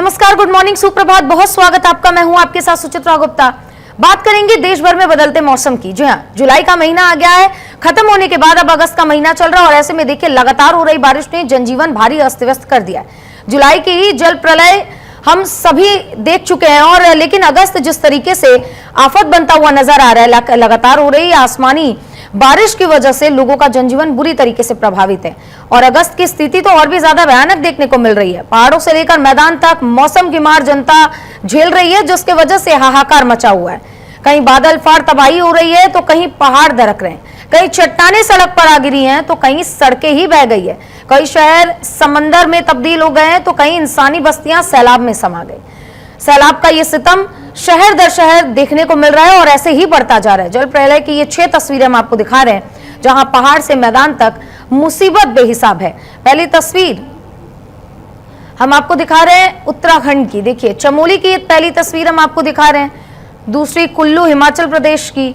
नमस्कार, good morning, सुप्रभात, बहुत स्वागत आपका। मैं हूं आपके साथ सुचित्रा गुप्ता। बात करेंगे देश भर में बदलते मौसम की। जी हां, जुलाई का महीना आ गया है, खत्म होने के बाद अब अगस्त का महीना चल रहा है और ऐसे में देखिए लगातार हो रही बारिश ने जनजीवन भारी अस्त व्यस्त कर दिया है। जुलाई की ही जल प्रलय हम सभी देख चुके हैं और लेकिन अगस्त जिस तरीके से आफत बनता हुआ नजर आ रहा है, लगातार हो रही आसमानी बारिश की वजह से लोगों का जनजीवन बुरी तरीके से प्रभावित है और अगस्त की स्थिति तो और भी ज्यादा भयानक देखने को मिल रही है। पहाड़ों से लेकर मैदान तक मौसम की मार जनता झेल रही है, जिसके वजह से हाहाकार मचा हुआ है। कहीं बादल फाड़ तबाही हो रही है तो कहीं पहाड़ दरक रहे हैं, कहीं चट्टानें सड़क पर आ गिरी हैं तो कहीं सड़कें ही बह गई है, कई शहर समंदर में तब्दील हो गए हैं तो कहीं इंसानी बस्तियां सैलाब में समा गई। सैलाब का ये सितम शहर दर शहर देखने को मिल रहा है और ऐसे ही बढ़ता जा रहा है। जल प्रलय की ये 6 तस्वीरें हम आपको दिखा रहे हैं, जहां पहाड़ से मैदान तक मुसीबत बेहिसाब है। पहली तस्वीर हम आपको दिखा रहे हैं उत्तराखंड की, देखिए चमोली की पहली तस्वीर हम आपको दिखा रहे हैं। दूसरी कुल्लू हिमाचल प्रदेश की।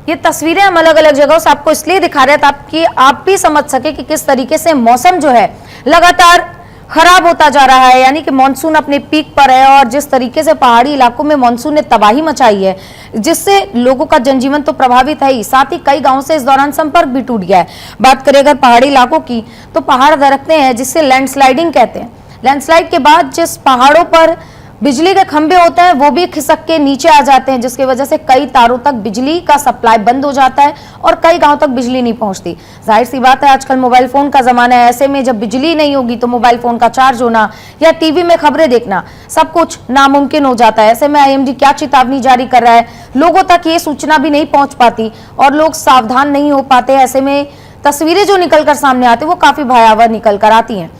ये तस्वीरें हम अलग अलग जगहों से आपको इसलिए दिखा रहे हैं ताकि आप भी समझ सके कि किस तरीके से मौसम जो है लगातार खराब होता जा रहा है, यानी कि मॉनसून अपने पीक पर है और जिस तरीके से पहाड़ी इलाकों में मॉनसून ने तबाही मचाई है, जिससे लोगों का जनजीवन तो प्रभावित है ही, साथ ही कई गांवों से इस दौरान संपर्क भी टूट गया है। बात करें अगर पहाड़ी इलाकों की तो पहाड़ दरकते हैं जिससे लैंडस्लाइडिंग कहते हैं। लैंडस्लाइड के बाद जिस पहाड़ों पर बिजली के खंभे होते हैं वो भी खिसक के नीचे आ जाते हैं, जिसकी वजह से कई तारों तक बिजली का सप्लाई बंद हो जाता है और कई गांव तक बिजली नहीं पहुंचती। जाहिर सी बात है, आजकल मोबाइल फोन का जमाना है, ऐसे में जब बिजली नहीं होगी तो मोबाइल फोन का चार्ज होना या टीवी में खबरें देखना सब कुछ नामुमकिन हो जाता है। ऐसे में आईएमडी क्या चेतावनी जारी कर रहा है, लोगों तक ये सूचना भी नहीं पहुंच पाती और लोग सावधान नहीं हो पाते। ऐसे में तस्वीरें जो निकल कर सामने आती वो काफी भयावह निकल कर आती हैं,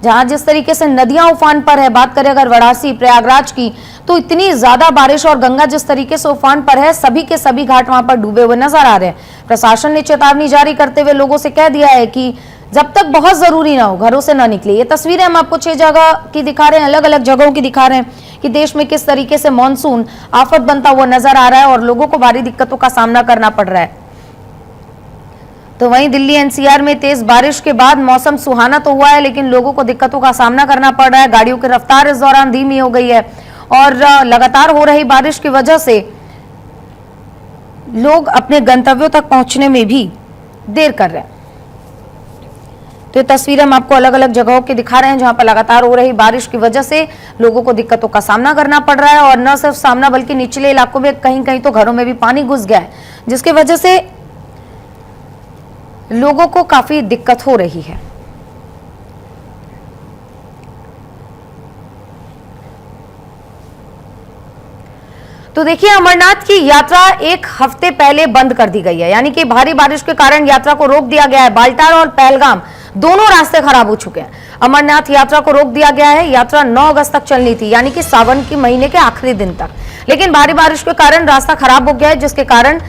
जहां जिस तरीके से नदियां उफान पर है। बात करें अगर वाराणसी प्रयागराज की तो इतनी ज्यादा बारिश और गंगा जिस तरीके से उफान पर है, सभी के सभी घाट वहां पर डूबे हुए नजर आ रहे हैं। प्रशासन ने चेतावनी जारी करते हुए लोगों से कह दिया है कि जब तक बहुत जरूरी ना हो घरों से ना निकले। ये तस्वीरें हम आपको 6 जगह की दिखा रहे हैं, अलग अलग जगहों की दिखा रहे हैं कि देश में किस तरीके से मानसून आफत बनता हुआ नजर आ रहा है और लोगों को भारी दिक्कतों का सामना करना पड़ रहा है। तो वहीं दिल्ली एनसीआर में तेज बारिश के बाद मौसम सुहाना तो हुआ है, लेकिन लोगों को दिक्कतों का सामना करना पड़ रहा है। गाड़ियों की रफ्तार इस दौरान धीमी हो गई है और लगातार हो रही बारिश की वजह से लोग अपने गंतव्यों तक पहुंचने में भी देर कर रहे हैं। तो ये तस्वीरें हम आपको अलग अलग जगहों की दिखा रहे हैं, जहां पर लगातार हो रही बारिश की वजह से लोगों को दिक्कतों का सामना करना पड़ रहा है और न सिर्फ सामना बल्कि निचले इलाकों में कहीं कहीं तो घरों में भी पानी घुस गया है, जिसकी वजह से लोगों को काफी दिक्कत हो रही है। तो देखिए, अमरनाथ की यात्रा 1 हफ्ते पहले बंद कर दी गई है, यानी कि भारी बारिश के कारण यात्रा को रोक दिया गया है। बाल्टाल और पहलगाम दोनों रास्ते खराब हो चुके हैं। अमरनाथ यात्रा को रोक दिया गया है। यात्रा 9 अगस्त तक चलनी थी, यानी कि सावन के महीने के आखिरी दिन तक, लेकिन भारी बारिश के कारण रास्ता खराब हो गया है, जिसके कारण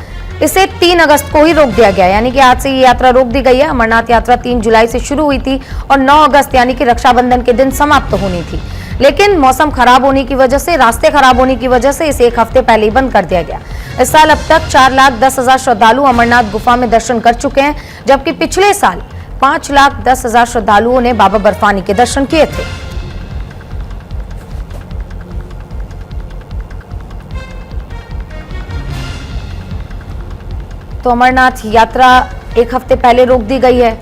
इसे 3 अगस्त को ही रोक दिया गया, यानी कि आज से ये यात्रा रोक दी गई है। अमरनाथ यात्रा 3 जुलाई से शुरू हुई थी और 9 अगस्त यानी कि रक्षाबंधन के दिन समाप्त होनी थी, लेकिन मौसम खराब होने की वजह से, रास्ते खराब होने की वजह से इसे 1 हफ्ते पहले ही बंद कर दिया गया। इस साल अब तक 4,10,000 श्रद्धालु अमरनाथ गुफा में दर्शन कर चुके हैं, जबकि पिछले साल 5,10,000 श्रद्धालुओं ने बाबा बर्फानी के दर्शन किए थे। तो अमरनाथ यात्रा 1 हफ्ते पहले रोक दी गई है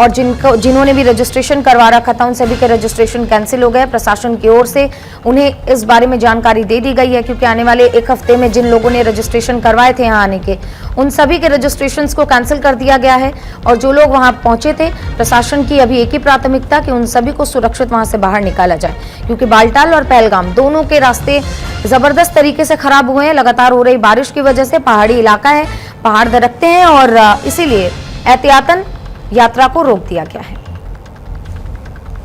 और जिन्होंने भी रजिस्ट्रेशन करवा रखा था उन सभी के रजिस्ट्रेशन कैंसिल हो गए। प्रशासन की ओर से उन्हें इस बारे में जानकारी दे दी गई है, क्योंकि आने वाले 1 हफ्ते में जिन लोगों ने रजिस्ट्रेशन करवाए थे यहाँ आने के, उन सभी के रजिस्ट्रेशंस को कैंसिल कर दिया गया है और जो लोग वहाँ पहुंचे थे, प्रशासन की अभी एक ही प्राथमिकता कि उन सभी को सुरक्षित वहाँ से बाहर निकाला जाए, क्योंकि बाल्टाल और पहलगाम दोनों के रास्ते जबरदस्त तरीके से खराब हुए हैं। लगातार हो रही बारिश की वजह से पहाड़ी इलाका है, पहाड़ दरकते हैं और इसीलिए एहतियातन यात्रा को रोक दिया गया है।